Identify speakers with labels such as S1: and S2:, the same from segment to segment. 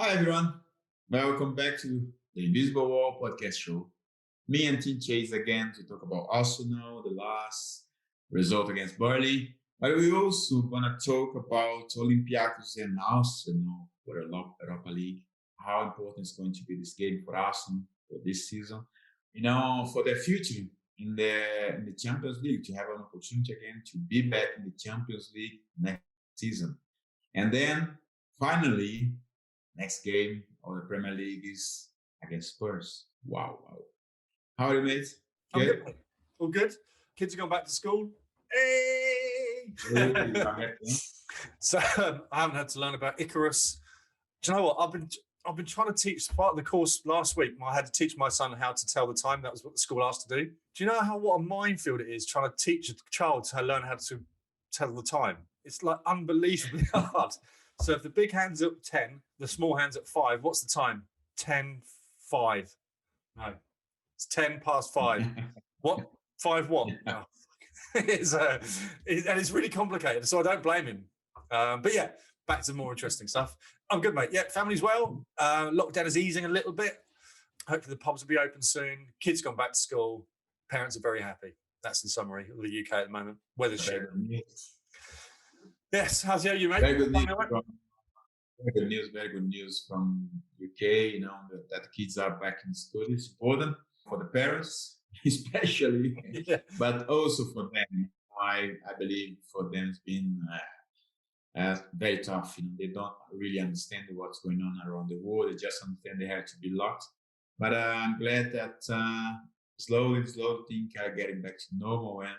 S1: Hi, everyone. Welcome back to the Invisible Wall podcast show. Me and Team Chase again to talk about Arsenal, the last result against Burnley. But we also going to talk about Olympiacos and Arsenal for the Europa League. How important is going to be this game for Arsenal for this season? For the future in the Champions League, to have an opportunity again to be back in the Champions League next season. And then finally, next game of the Premier League is against Spurs. Wow. How are you, mate?
S2: I'm good, mate. All good. Kids have gone back to school. Hey! So I haven't had to learn about Icarus. Do you know what? I've been trying to teach part of the course last week. I had to teach my son how to tell the time. That was what the school asked to do. Do you know what a minefield it is trying to teach a child to learn how to tell the time? It's like unbelievably hard. So if the big hand's at 10, the small hand's at 5, what's the time? 10:05. No, it's 10 past 5. What? 5 what? Oh, and it's really complicated, so I don't blame him. But yeah, back to more interesting stuff. I'm good, mate. Yeah, family's well. Lockdown is easing a little bit. Hopefully the pubs will be open soon. Kids gone back to school. Parents are very happy. That's in summary of the UK at the moment. Weather's shit. Yes, how's you, mate?
S1: Very good news from UK. That kids are back in school. It's important for the parents, especially, but also for them. I believe for them it's been very tough. They don't really understand what's going on around the world. They just understand they have to be locked. But I'm glad that slowly things are getting back to normal, and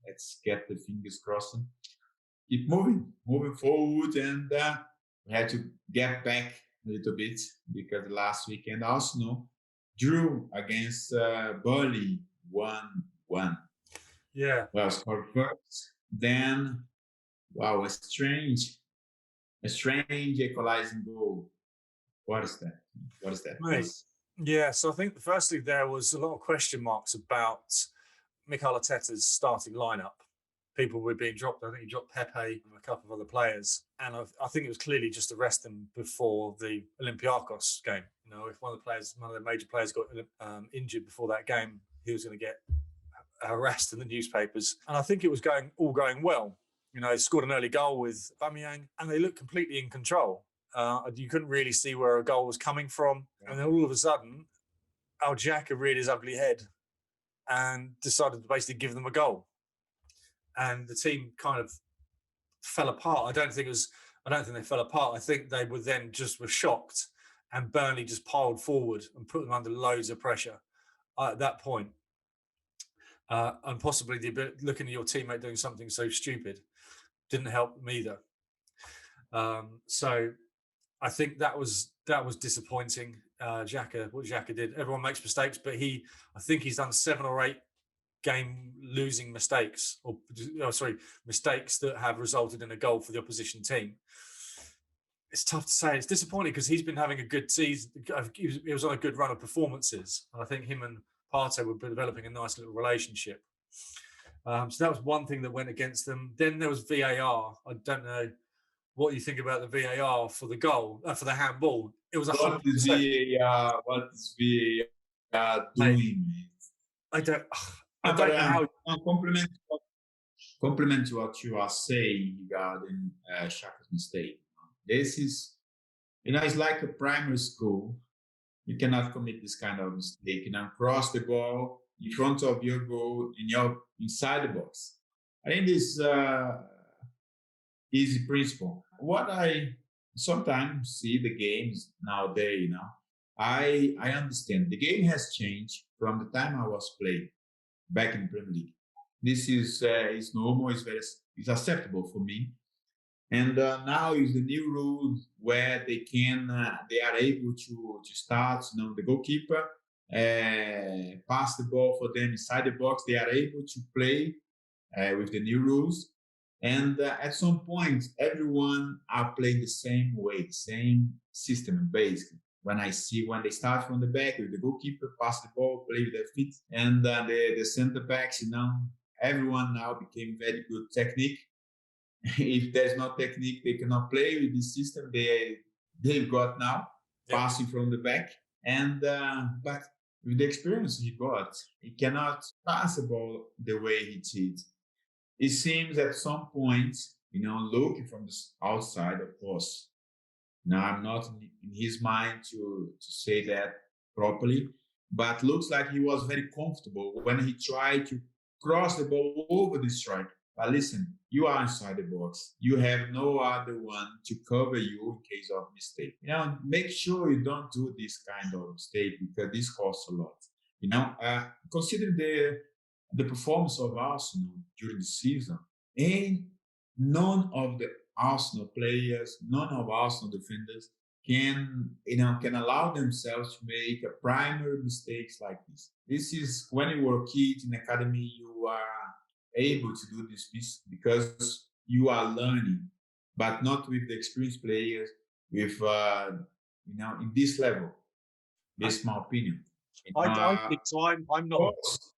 S1: let's get the fingers crossed. Keep moving forward, and we had to get back a little bit because last weekend Arsenal drew against Burnley 1-1.
S2: Yeah.
S1: Well, scored first, then wow, a strange equalizing goal. What is that?
S2: Mate, yeah, so I think firstly there was a lot of question marks about Mikel Arteta's starting lineup. People were being dropped. I think he dropped Pepe and a couple of other players. And I think it was clearly just to rest them before the Olympiacos game. If one of the major players got injured before that game, he was going to get harassed in the newspapers. And I think it was all going well. They scored an early goal with Aubameyang and they looked completely in control. You couldn't really see where a goal was coming from. And then all of a sudden, Xhaka reared his ugly head and decided to basically give them a goal. And the team kind of fell apart. I don't think they fell apart. I think they were shocked, and Burnley just piled forward and put them under loads of pressure at that point. And possibly looking at your teammate doing something so stupid didn't help them either. So I think that was disappointing. What Xhaka did. Everyone makes mistakes, but I think he's done 7 or 8 game losing mistakes mistakes that have resulted in a goal for the opposition team. It's tough to say. It's disappointing because he's been having a good season. He was on a good run of performances. And I think him and Partey were developing a nice little relationship. So that was one thing that went against them. Then there was VAR. I don't know what you think about the VAR for the goal, for the handball. It was 100%.
S1: What is VAR doing?
S2: I don't know how.
S1: Compliment to what you are saying regarding Xhaka's mistake. This is, it's like a primary school. You cannot commit this kind of mistake. Cross the ball in front of your goal inside the box. I think this easy principle. What I sometimes see the games nowadays, I understand the game has changed from the time I was playing back in the Premier League. This is normal. It's acceptable for me. And now is the new rule where they are able to start. The goalkeeper pass the ball for them inside the box. They are able to play with the new rules. And at some point, everyone are playing the same way, the same system basically. When they start from the back with the goalkeeper, pass the ball, play with their feet, and the center backs, everyone now became very good technique. If there's no technique, they cannot play with this system they've got now.
S2: Yeah.
S1: passing from the back. And but with the experience he got, he cannot pass the ball the way he did. It seems at some point, looking from the outside, of course. Now I'm not in his mind to say that properly, but looks like he was very comfortable when he tried to cross the ball over the strike. But listen, you are inside the box. You have no other one to cover you in case of mistake. Make sure you don't do this kind of mistake because this costs a lot. Consider the performance of Arsenal during the season, and none of the Arsenal players, none of Arsenal defenders can allow themselves to make a primary mistakes like this. This is when you were a kid in academy, you are able to do this because you are learning, but not with the experienced players. With in this level, this is my opinion.
S2: I think so. I'm not.
S1: Course,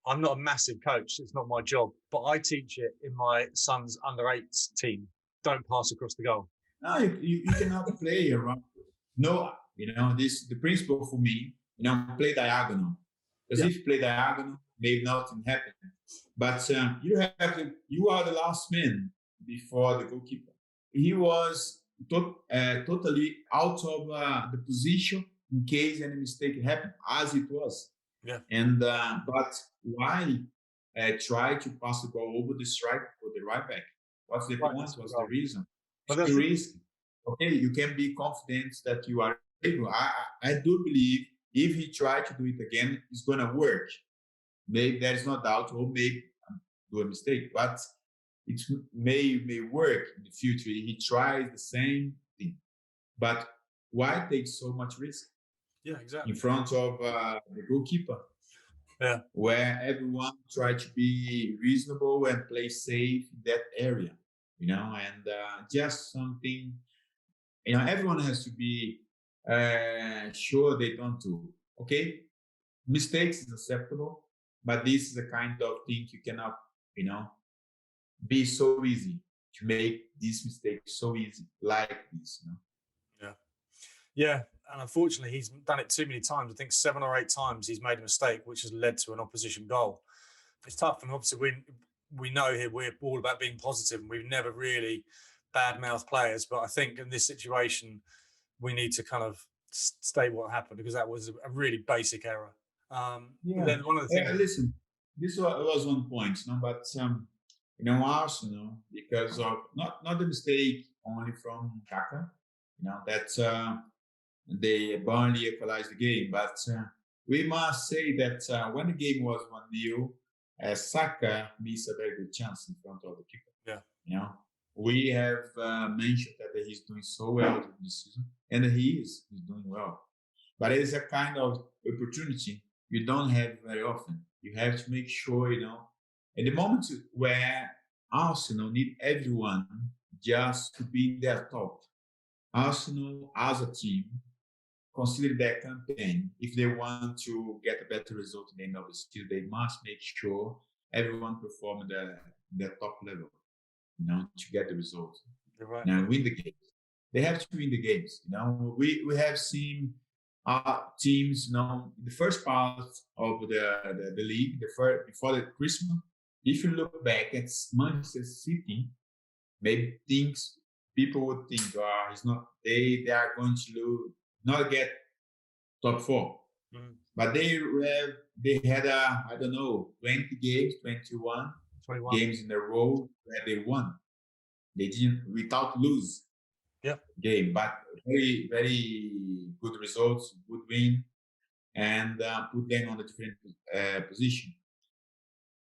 S2: I'm not a massive coach. It's not my job, but I teach it in my son's under-8s team. Don't pass across the goal.
S1: no, you cannot play around. No, this the principle for me. Play diagonal. Because
S2: Yeah.
S1: if you play diagonal, maybe nothing happen. But you are the last man before the goalkeeper. He was totally out of the position in case any mistake happened, as it was.
S2: Yeah.
S1: And but why try to pass the ball over the strike for the right back? What's the point? What's the reason?
S2: But
S1: It's
S2: that's
S1: the risk. Okay, you can be confident that you are able. I do believe if he try to do it again, it's gonna work. Maybe there is no doubt, or maybe do a mistake, but it may work in the future. He tries the same thing, but why take so much risk
S2: yeah, exactly.
S1: in front of the goalkeeper?
S2: Yeah.
S1: Where everyone try to be reasonable and play safe in that area, and just something, everyone has to be sure they don't do. Okay, mistakes is acceptable, but this is the kind of thing you cannot, be so easy to make this mistake so easy like this.
S2: Yeah. Yeah. And unfortunately, he's done it too many times. I think 7 or 8 times he's made a mistake, which has led to an opposition goal. It's tough. And obviously, we know here we're all about being positive and we've never really badmouth players. But I think in this situation, we need to kind of state what happened because that was a really basic error.
S1: Yeah.
S2: Then one of the things.
S1: Listen, this was one point, but Arsenal, because of not the mistake only from Kaka, that they Burnley equalized the game, but we must say that when the game was 1-0, Saka missed a very good chance in front of the keeper.
S2: Yeah.
S1: We have mentioned that he's doing so well this season, and he's doing well. But it is a kind of opportunity you don't have very often. You have to make sure, at the moment where Arsenal need everyone just to be their top. Arsenal as a team consider their campaign. If they want to get a better result in the end of the season, they must make sure everyone perform at the top level, to get the result.
S2: You're right.
S1: Now win the games. They have to win the games. We have seen teams, in the first part of the league, before the Christmas. If you look back at Manchester City, maybe people would think, it's not they are going to not get top 4. But they had I don't know, 20 games, 21 games in a row where they won. They didn't without lose.
S2: Yeah.
S1: Game, but very, very good results, good win, and put them on a different position.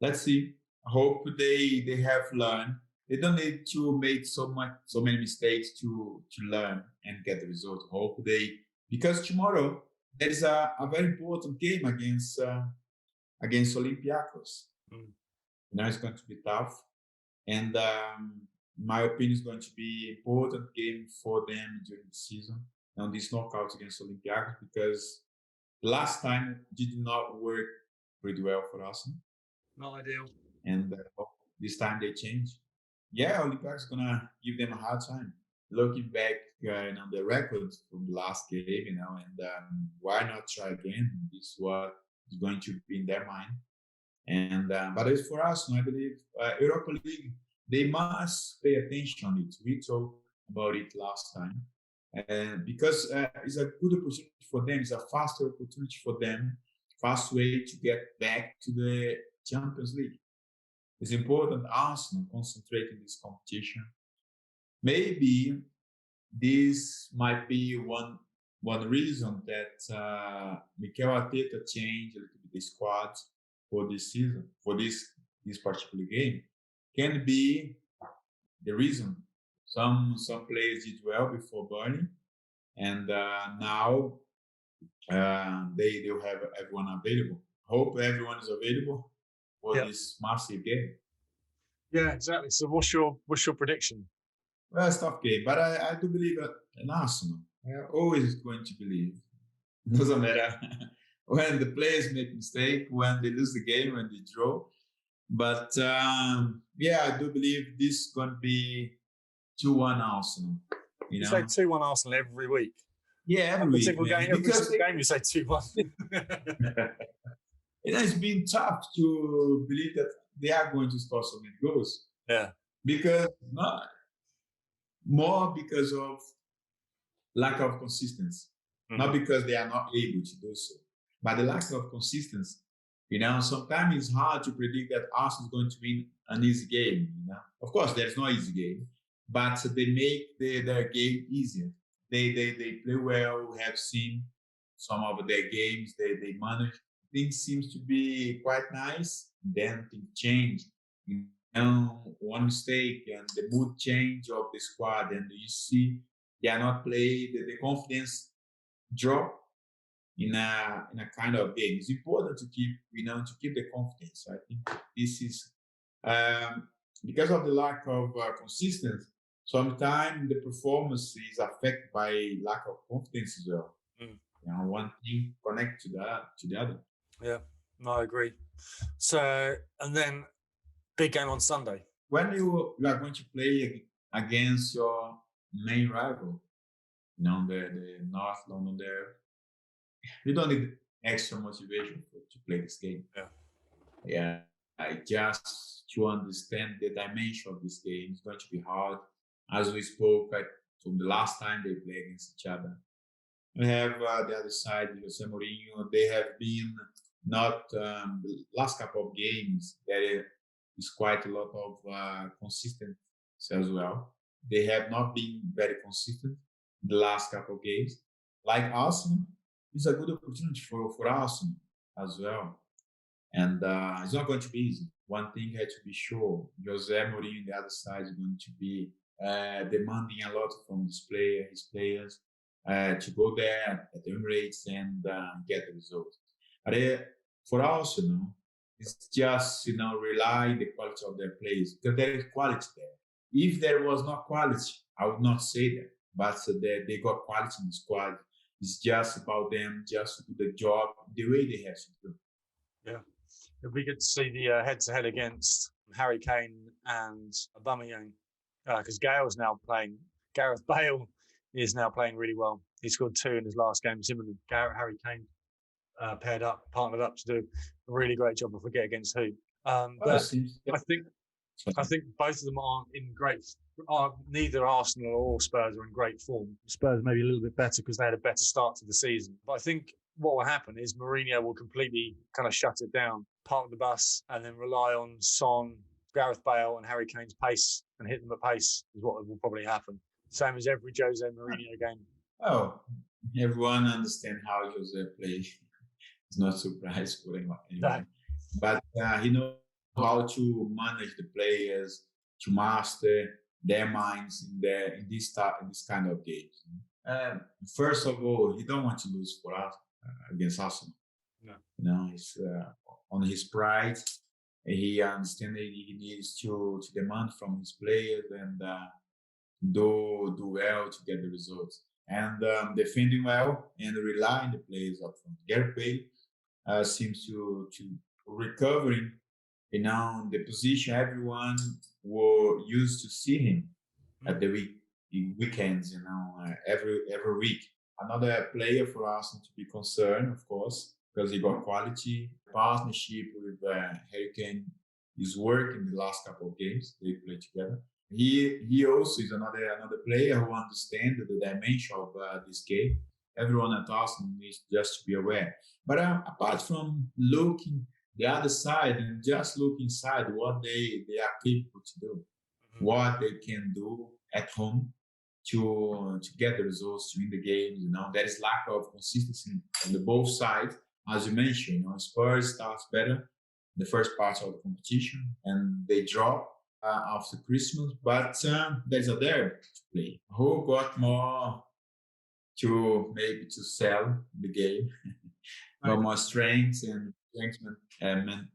S1: Let's see. I hope they have learned. They don't need to make so many mistakes to learn and get the result. I hope because tomorrow there is a very important game against Olympiacos. It's going to be tough, and my opinion is going to be important game for them during the season on this knockout against Olympiacos, because last time did not work pretty well for us.
S2: Not ideal.
S1: And this time they change. Yeah, Olympiacos is gonna give them a hard time. looking back on the records from the last game, and why not try again? This is what is going to be in their mind. And but as for us, I believe Europa League, they must pay attention on it. We talked about it last time, and because it's a good opportunity for them, it's a faster opportunity for them, fast way to get back to the Champions League. It's important Arsenal concentrate in this competition. Maybe this might be one reason that Mikel Arteta changed a little bit the squad for this season, for this particular game, can be the reason. Some players did well before Burnley, and now they'll have everyone available. Hope everyone is available for this massive game.
S2: Yeah, exactly. So what's your prediction?
S1: Well, it's a tough game, but I do believe in Arsenal. I always going to believe. Doesn't matter when the players make mistake, when they lose the game, when they draw. But I do believe this is going to be 2-1 Arsenal.
S2: You say 2-1 Arsenal every week.
S1: Yeah, every week.
S2: Every single game you say 2-1.
S1: It's been tough to believe that they are going to score so many goals.
S2: Yeah.
S1: Because more because of lack of consistency. Not because they are not able to do so, but the lack of consistency. Sometimes it's hard to predict that Arsenal is going to win an easy game. Of course, there's no easy game, but they make their game easier. They play well. We have seen some of their games. They manage. Things seems to be quite nice. Then things change. One mistake and the mood change of the squad, and you see they are not playing. The confidence drop in a kind of game. It's important to keep the confidence. I think this is because of the lack of consistency. Sometimes the performance is affected by lack of confidence as well. One thing connect to the other.
S2: Yeah, no, I agree. So, and then big game on Sunday.
S1: When you are going to play against your main rival, the North London there, you don't need extra motivation to play this game. Yeah. Just to understand the dimension of this game, it's going to be hard. As we spoke from the last time they play against each other. We have the other side, Jose Mourinho. They have been not the last couple of games. There is quite a lot of consistency as well. They have not been very consistent in the last couple of games. Like Arsenal, it's a good opportunity for Arsenal as well. And it's not going to be easy. One thing had to be sure, Jose Mourinho on the other side is going to be demanding a lot from his players to go there at the Emirates and get the results. But for Arsenal, it's just rely the quality of their players, because there is quality there. If there was no quality, I would not say that. But they got quality in the squad. It's just about them just to do the job the way they have to do.
S2: Yeah. It'd be good to see the head-to-head against Harry Kane and Aubameyang, because Gareth Bale is now playing really well. He scored 2 in his last game. Him and Harry Kane partnered up to do a really great job. I forget against who. But I think both of them aren't in neither Arsenal or Spurs are in great form. Spurs maybe a little bit better because they had a better start to the season. But I think what will happen is Mourinho will completely kind of shut it down, park the bus, and then rely on Son, Gareth Bale, and Harry Kane's pace and hit them at pace is what will probably happen. Same as every Jose Mourinho game.
S1: Oh, everyone understands how Jose plays. It's not surprised for anyone. No. But he knows how to manage the players, to master their minds in this kind of games. First of all, he don't want to lose for us against Arsenal. No. It's on his pride. He understands that he needs to demand from his players and do well to get the results. And defending well and rely on the players up front. Gareth Bale seems to recovering, the position everyone were used to see him at the week. in weekends, every week. Another player for Arsenal to be concerned, of course, because he got quality. Partnership with Harry Kane is working the last couple of games they played together. He also is another player who understands the dimension of this game. Everyone at Arsenal needs just to be aware. But apart from looking the other side and just look inside what they are capable to do, what they can do at home to get the results, to win the game. There is lack of consistency on the both sides. As you mentioned, Spurs starts better the first part of the competition and they drop after Christmas, but there's a derby to play. Who got more to maybe to sell the game? Got more strength and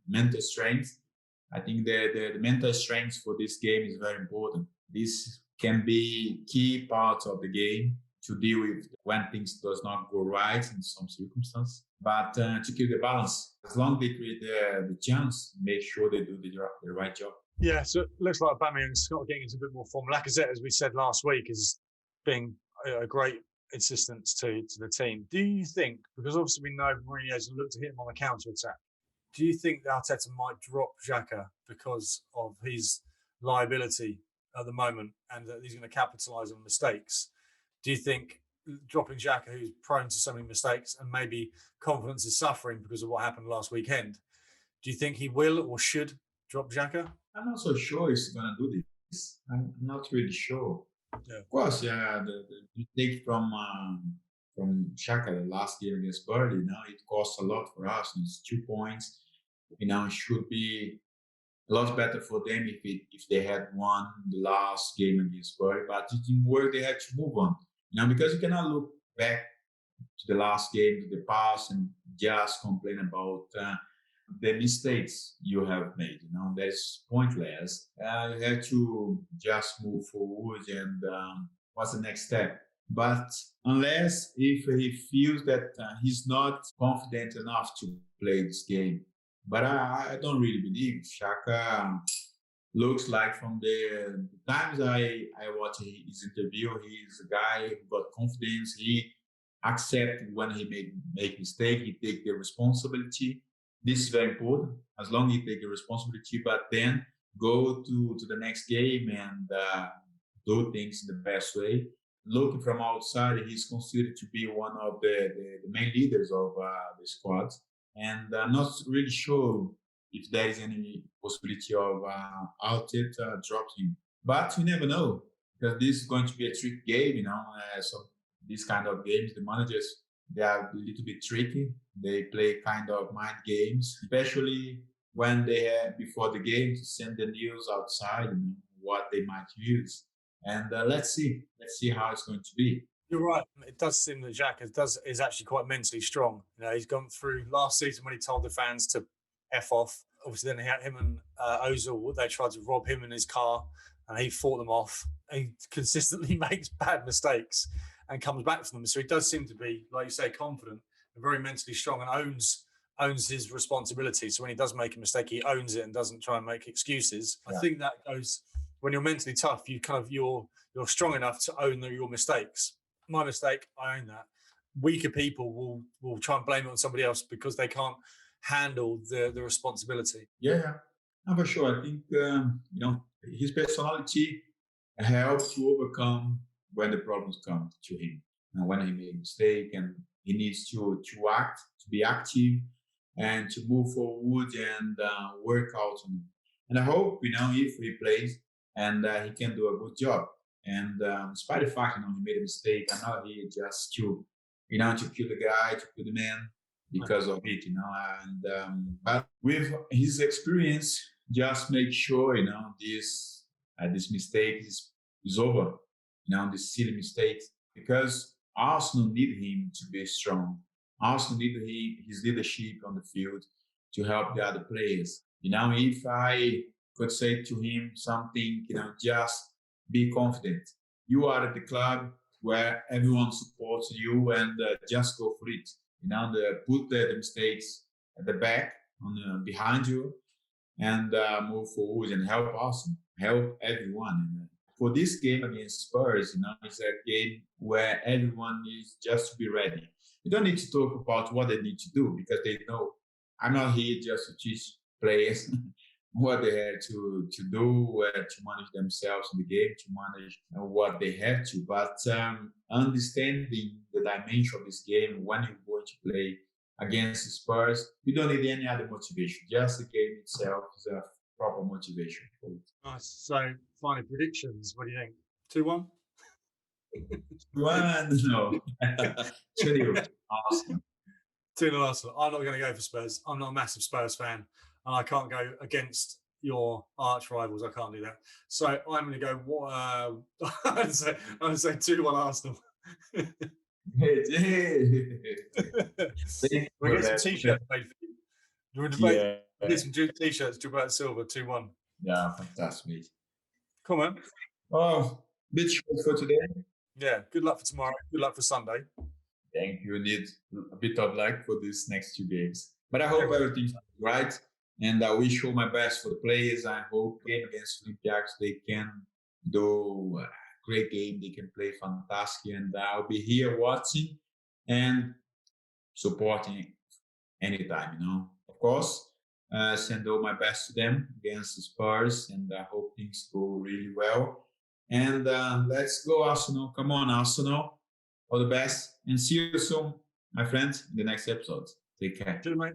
S1: mental strength. I think the mental strength for this game is very important. This can be key part of the game to deal with when things does not go right in some circumstances. But to keep the balance, as long as they create the chance, make sure they do the right job.
S2: Yeah, so it looks like Aubameyang's got getting into a bit more form. Lacazette, as we said last week, is being a great assistance to the team. Do you think, because obviously we know Mourinho has looked to hit him on the counter-attack, do you think that Arteta might drop Xhaka because of his liability at the moment and that he's going to capitalise on mistakes? Do you think dropping Xhaka, who's prone to so many mistakes and maybe confidence is suffering because of what happened last weekend, do you think he will or should drop Xhaka?
S1: I'm not so sure he's going to do this. I'm not really sure.
S2: Yeah.
S1: Of course, the mistake from Xhaka the last game against Burnley, it costs a lot for us. It's 2 points. It should be a lot better for them if they had won the last game against Burnley, but it didn't work. They had to move on. Because you cannot look back to the last game, to the past, and just complain about the mistakes you have made. That's pointless. You have to just move forward and what's the next step? But unless if he feels that he's not confident enough to play this game. But I don't really believe Xhaka looks like from the times I watch his interview, he's a guy who got confidence. He accepted when he make mistake. He take the responsibility. This is very important. As long as he take the responsibility, but then go to the next game and do things in the best way. Looking from outside, he's considered to be one of the main leaders of the squad. And I'm not really sure if there is any possibility of Arteta dropping him. But you never know, because this is going to be a trick game, so these kind of games, the managers, they are a little bit tricky. They play kind of mind games, especially when they have before the game to send the news outside, what they might use. And let's see how it's going to be.
S2: You're right. It does seem that Xhaka is actually quite mentally strong. He's gone through last season when he told the fans to F off. Obviously, then he had him and Ozil. They tried to rob him in his car, and he fought them off. He consistently makes bad mistakes and comes back from them. So he does seem to be, like you say, confident and very mentally strong and owns his responsibility. So when he does make a mistake, he owns it and doesn't try and make excuses. Yeah. I think that goes when you're mentally tough. You're strong enough to own your mistakes. My mistake, I own that. Weaker people will try and blame it on somebody else because they can't handle the responsibility.
S1: Yeah, for sure. I think his personality helps to overcome when the problems come to him and when he made a mistake, and he needs to act, to be active, and to move forward and work out on it. And I hope if he plays and he can do a good job. And despite the fact, he made a mistake, I'm not here just to kill the guy, to kill the man because of it, And but with his experience, just make sure, this mistake is over, this silly mistake, because Arsenal need him to be strong. Arsenal need his leadership on the field to help the other players. If I could say to him something, just be confident. You are at the club where everyone supports you, and just go for it. Put the mistakes at the back, behind you, and move forward and help us, help everyone. for this game against Spurs, it's a game where everyone is just to be ready. You don't need to talk about what they need to do because they know I'm not here just to teach players what they have to do, to manage themselves in the game, to manage what they have to. But understanding the dimension of this game, when you're going to play against the Spurs, you don't need any other motivation. Just the game itself is a proper motivation for it.
S2: Nice. So, final predictions. What do you think? 2-1?
S1: One, no. 2-0. Awesome.
S2: 2-0 Arsenal. I'm not going to go for Spurs. I'm not a massive Spurs fan, and I can't go against your arch rivals. I can't do that. So I'm going to go. I'm going to say 2-1 Arsenal. We'll get some t-shirts made for you. Do you want to get some t-shirts? Gilberto Silva 2-1.
S1: Yeah, fantastic.
S2: Come on.
S1: Oh, bit short for today.
S2: Yeah. Good luck for tomorrow. Good luck for Sunday.
S1: Thank you. Need a bit of luck for these next 2 games. But I hope everything's right. And I wish all my best for the players. I hope game against Olympiacos, they can do a great game. They can play fantastic. And I'll be here watching and supporting anytime. Of course, send all my best to them against the Spurs. And I hope things go really well. And let's go, Arsenal. Come on, Arsenal. All the best, and see you soon, my friends, in the next episode. Take care.
S2: Cheers, mate.